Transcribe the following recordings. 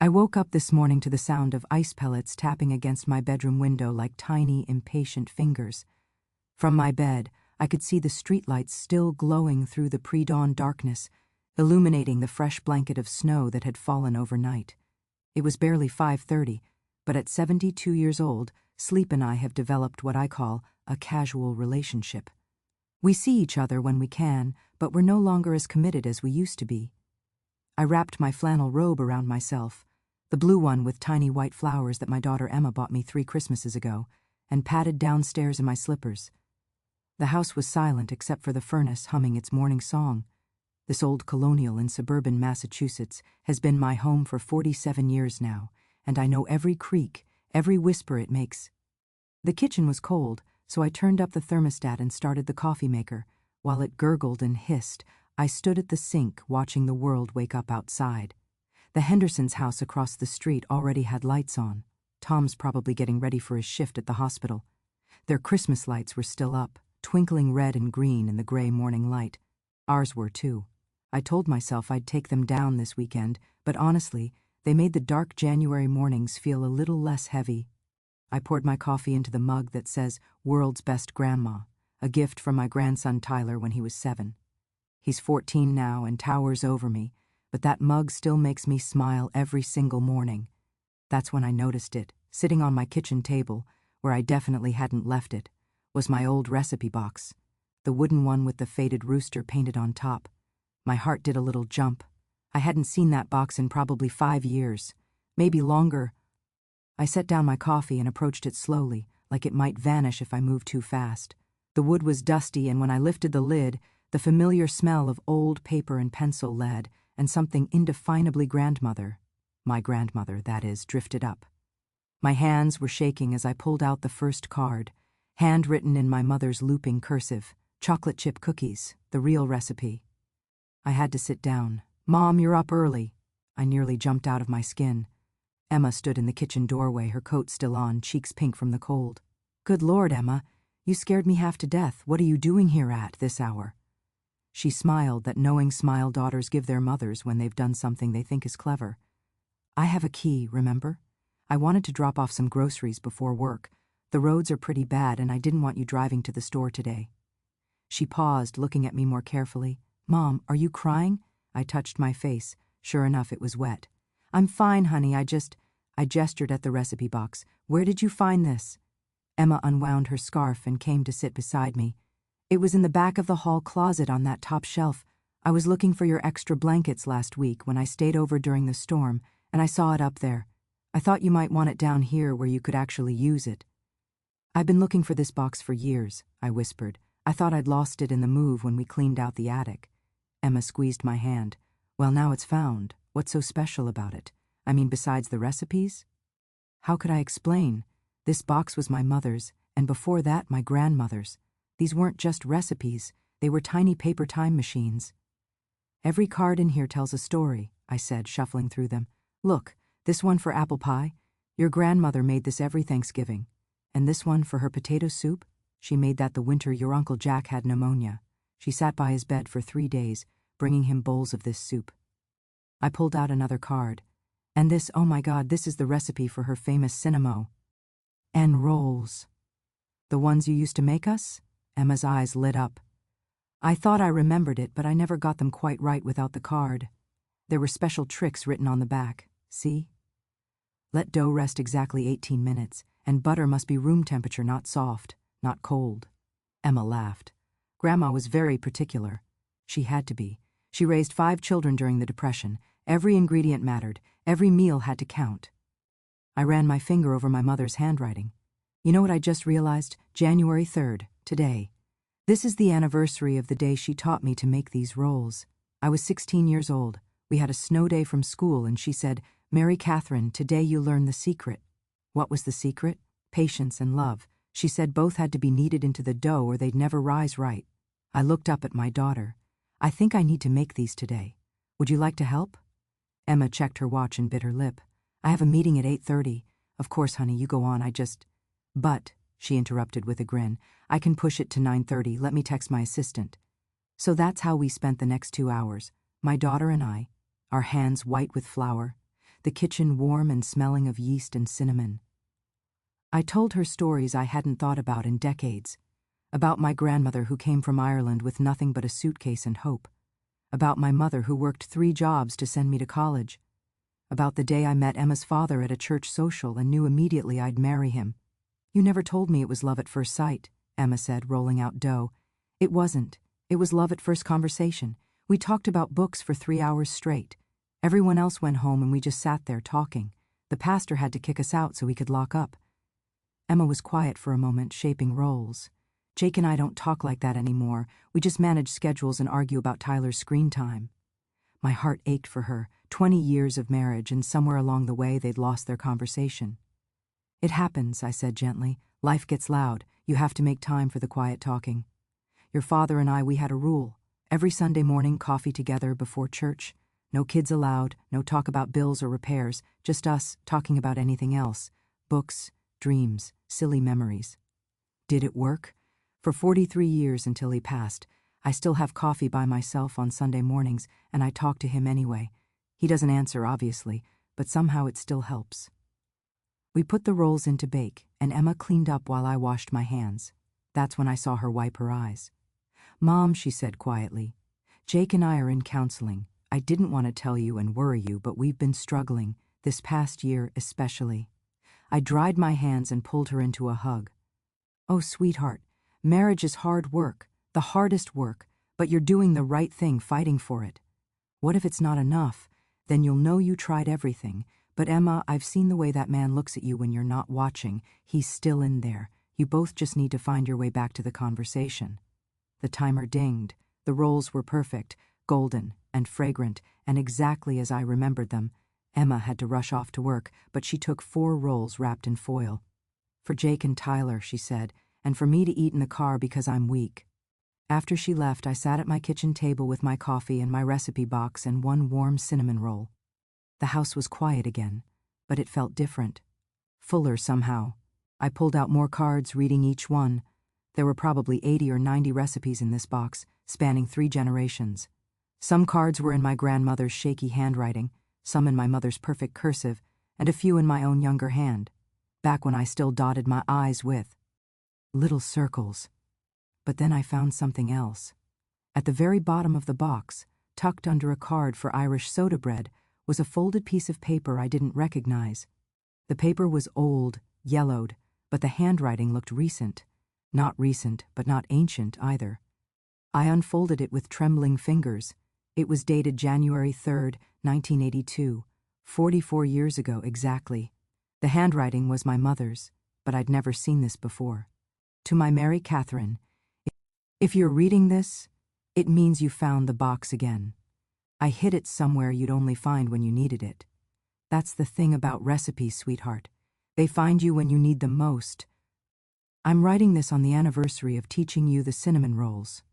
I woke up this morning to the sound of ice pellets tapping against my bedroom window like tiny, impatient fingers. From my bed, I could see the streetlights still glowing through the pre-dawn darkness, illuminating the fresh blanket of snow that had fallen overnight. It was barely 5:30, but at 72 years old, sleep and I have developed what I call a casual relationship. We see each other when we can, but we're no longer as committed as we used to be. I wrapped my flannel robe around myself, the blue one with tiny white flowers that my daughter Emma bought me 3 Christmases ago, and padded downstairs in my slippers. The house was silent except for the furnace humming its morning song. This old colonial in suburban Massachusetts has been my home for 47 years now, and I know every creak, every whisper it makes. The kitchen was cold, so I turned up the thermostat and started the coffee maker. While it gurgled and hissed, I stood at the sink watching the world wake up outside. The Hendersons' house across the street already had lights on. Tom's probably getting ready for his shift at the hospital. Their Christmas lights were still up, twinkling red and green in the gray morning light. Ours were too. I told myself I'd take them down this weekend, but honestly, they made the dark January mornings feel a little less heavy. I poured my coffee into the mug that says World's Best Grandma, a gift from my grandson Tyler when he was 7. He's 14 now and towers over me, but that mug still makes me smile every single morning. That's when I noticed it, sitting on my kitchen table, where I definitely hadn't left it, was my old recipe box, the wooden one with the faded rooster painted on top. My heart did a little jump. I hadn't seen that box in probably 5 years, maybe longer. I set down my coffee and approached it slowly, like it might vanish if I moved too fast. The wood was dusty, and when I lifted the lid, the familiar smell of old paper and pencil lead and something indefinably my grandmother, that is, drifted up. My hands were shaking as I pulled out the first card, handwritten in my mother's looping cursive, chocolate chip cookies, the real recipe. I had to sit down. "Mom, you're up early." I nearly jumped out of my skin. Emma stood in the kitchen doorway, her coat still on, cheeks pink from the cold. "Good Lord, Emma, you scared me half to death. What are you doing here at this hour?" She smiled, that knowing smile daughters give their mothers when they've done something they think is clever. "I have a key, remember? I wanted to drop off some groceries before work. The roads are pretty bad and I didn't want you driving to the store today." She paused, looking at me more carefully. "Mom, are you crying?" I touched my face. Sure enough, it was wet. "I'm fine, honey, I gestured at the recipe box. "Where did you find this?" Emma unwound her scarf and came to sit beside me. "It was in the back of the hall closet on that top shelf. I was looking for your extra blankets last week when I stayed over during the storm, and I saw it up there. I thought you might want it down here where you could actually use it." "I've been looking for this box for years," I whispered. "I thought I'd lost it in the move when we cleaned out the attic." Emma squeezed my hand. "Well, now it's found. What's so special about it? I mean, besides the recipes?" How could I explain? This box was my mother's, and before that, my grandmother's. These weren't just recipes, they were tiny paper time machines. "Every card in here tells a story," I said, shuffling through them. "Look, this one for apple pie. Your grandmother made this every Thanksgiving. And this one for her potato soup. She made that the winter your Uncle Jack had pneumonia. She sat by his bed for 3 days, bringing him bowls of this soup." I pulled out another card. "And this, oh my God, this is the recipe for her famous cinnamon. And rolls." "The ones you used to make us?" Emma's eyes lit up. "I thought I remembered it, but I never got them quite right without the card. There were special tricks written on the back. See? Let dough rest exactly 18 minutes, and butter must be room temperature, not soft, not cold." Emma laughed. "Grandma was very particular. She had to be. She raised 5 children during the Depression. Every ingredient mattered. Every meal had to count." I ran my finger over my mother's handwriting. "You know what I just realized? January 3rd, today. This is the anniversary of the day she taught me to make these rolls. I was 16 years old. We had a snow day from school, and she said, 'Mary Catherine, today you learn the secret.' What was the secret? Patience and love. She said both had to be kneaded into the dough or they'd never rise right." I looked up at my daughter. "I think I need to make these today. Would you like to help?" Emma checked her watch and bit her lip. "I have a meeting at 8:30. Of course, honey, you go on, But," she interrupted with a grin, "I can push it to 9:30. Let me text my assistant." So that's how we spent the next 2 hours, my daughter and I, our hands white with flour. the kitchen warm and smelling of yeast and cinnamon. I told her stories I hadn't thought about in decades, about my grandmother who came from Ireland with nothing but a suitcase and hope, about my mother who worked 3 jobs to send me to college, about the day I met Emma's father at a church social and knew immediately I'd marry him. "You never told me it was love at first sight," Emma said, rolling out dough. "It wasn't. It was love at first conversation. We talked about books for 3 hours straight. Everyone else went home and we just sat there talking. The pastor had to kick us out so he could lock up." Emma was quiet for a moment, shaping roles. "Jake and I don't talk like that anymore. We just manage schedules and argue about Tyler's screen time." My heart ached for her. 20 years of marriage, and somewhere along the way they'd lost their conversation. "It happens," I said gently. "Life gets loud. You have to make time for the quiet talking. Your father and I, we had a rule. Every Sunday morning, coffee together before church. No kids allowed, no talk about bills or repairs, just us talking about anything else. Books, dreams, silly memories." Did it work? For 43 years until he passed, I still have coffee by myself on Sunday mornings, and I talk to him anyway. He doesn't answer, obviously, but somehow it still helps. We put the rolls in to bake, and Emma cleaned up while I washed my hands. That's when I saw her wipe her eyes. "Mom," she said quietly, "Jake and I are in counseling. I didn't want to tell you and worry you, but we've been struggling, this past year especially." I dried my hands and pulled her into a hug. "Oh, sweetheart, marriage is hard work, the hardest work, but you're doing the right thing fighting for it. What if it's not enough? Then you'll know you tried everything. But Emma, I've seen the way that man looks at you when you're not watching. He's still in there. You both just need to find your way back to the conversation." The timer dinged. The rolls were perfect, golden and fragrant, and exactly as I remembered them. Emma had to rush off to work, but she took 4 rolls wrapped in foil. "For Jake and Tyler," she said, "and for me to eat in the car because I'm weak." After she left, I sat at my kitchen table with my coffee and my recipe box and 1 warm cinnamon roll. The house was quiet again, but it felt different. Fuller somehow. I pulled out more cards, reading each one. There were probably 80 or 90 recipes in this box, spanning 3 generations. Some cards were in my grandmother's shaky handwriting, some in my mother's perfect cursive, and a few in my own younger hand, back when I still dotted my I's with little circles. But then I found something else. At the very bottom of the box, tucked under a card for Irish soda bread, was a folded piece of paper I didn't recognize. The paper was old, yellowed, but the handwriting looked recent. Not recent, but not ancient either. I unfolded it with trembling fingers. It was dated January 3rd, 1982, 44 years ago exactly. The handwriting was my mother's, but I'd never seen this before. "To my Mary Catherine, if you're reading this, it means you found the box again. I hid it somewhere you'd only find when you needed it. That's the thing about recipes, sweetheart. They find you when you need them most. I'm writing this on the anniversary of teaching you the cinnamon rolls.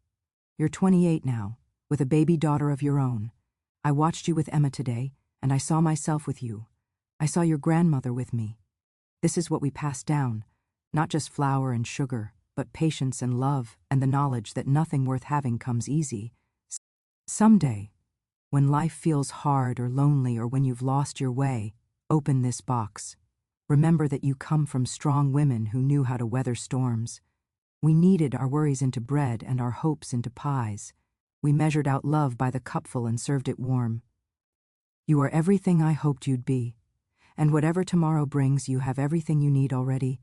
You're 28 now, with a baby daughter of your own. I watched you with Emma today, and I saw myself with you. I saw your grandmother with me. This is what we passed down, not just flour and sugar, but patience and love and the knowledge that nothing worth having comes easy. Someday, when life feels hard or lonely or when you've lost your way, open this box. Remember that you come from strong women who knew how to weather storms. We kneaded our worries into bread and our hopes into pies. We measured out love by the cupful and served it warm. You are everything I hoped you'd be, and whatever tomorrow brings, you have everything you need already.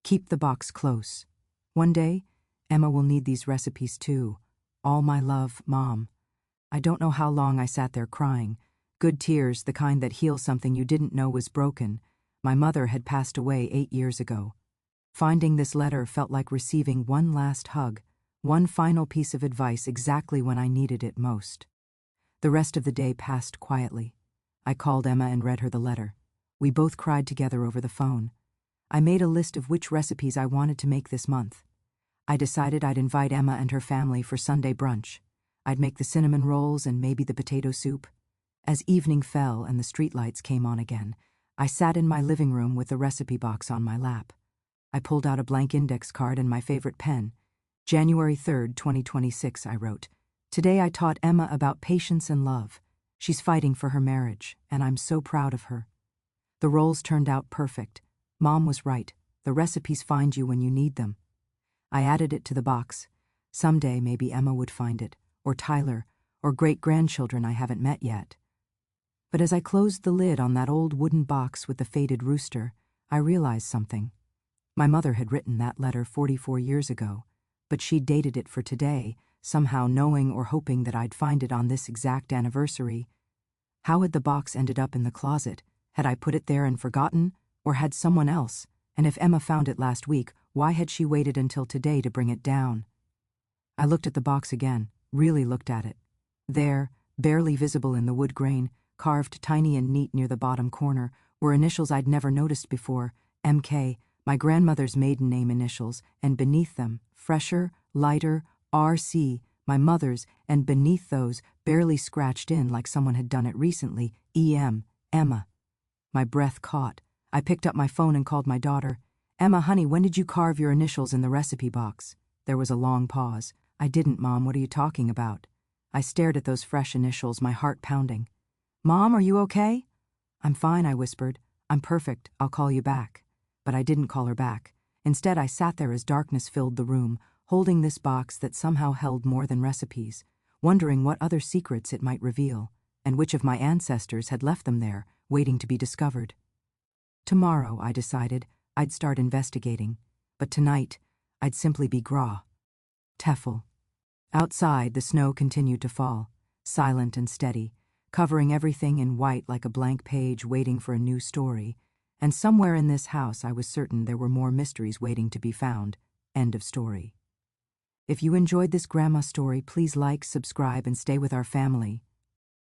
Keep the box close. One day, Emma will need these recipes too. All my love, Mom." I don't know how long I sat there crying. Good tears, the kind that heal something you didn't know was broken. My mother had passed away 8 years ago. Finding this letter felt like receiving one last hug, one final piece of advice exactly when I needed it most. The rest of the day passed quietly. I called Emma and read her the letter. We both cried together over the phone. I made a list of which recipes I wanted to make this month. I decided I'd invite Emma and her family for Sunday brunch. I'd make the cinnamon rolls and maybe the potato soup. As evening fell and the streetlights came on again, I sat in my living room with the recipe box on my lap. I pulled out a blank index card and my favorite pen. January 3rd, 2026, I wrote. "Today I taught Emma about patience and love. She's fighting for her marriage, and I'm so proud of her. The rolls turned out perfect. Mom was right. The recipes find you when you need them. I added it to the box. Someday maybe Emma would find it, or Tyler, or great-grandchildren I haven't met yet. But as I closed the lid on that old wooden box with the faded rooster, I realized something. My mother had written that letter 44 years ago, but she'd dated it for today, somehow knowing or hoping that I'd find it on this exact anniversary. How had the box ended up in the closet? Had I put it there and forgotten, or had someone else? And if Emma found it last week, why had she waited until today to bring it down? I looked at the box again, really looked at it. There, barely visible in the wood grain, carved tiny and neat near the bottom corner, were initials I'd never noticed before, MK, my grandmother's maiden name initials, and beneath them, fresher, lighter, RC, my mother's, and beneath those, barely scratched in like someone had done it recently, EM, Emma. My breath caught. I picked up my phone and called my daughter. Emma, honey, when did you carve your initials in the recipe box? There was a long pause. I didn't, Mom. What are you talking about? I stared at those fresh initials, my heart pounding. Mom, are you okay? I'm fine, I whispered. I'm perfect. I'll call you back. But I didn't call her back. Instead, I sat there as darkness filled the room, holding this box that somehow held more than recipes, wondering what other secrets it might reveal, and which of my ancestors had left them there, waiting to be discovered. Tomorrow, I decided, I'd start investigating, but tonight, I'd simply be Gra. Tefel. Outside, the snow continued to fall, silent and steady, covering everything in white like a blank page waiting for a new story, and somewhere in this house I was certain there were more mysteries waiting to be found. End of story. If you enjoyed this grandma story, please like, subscribe, and stay with our family.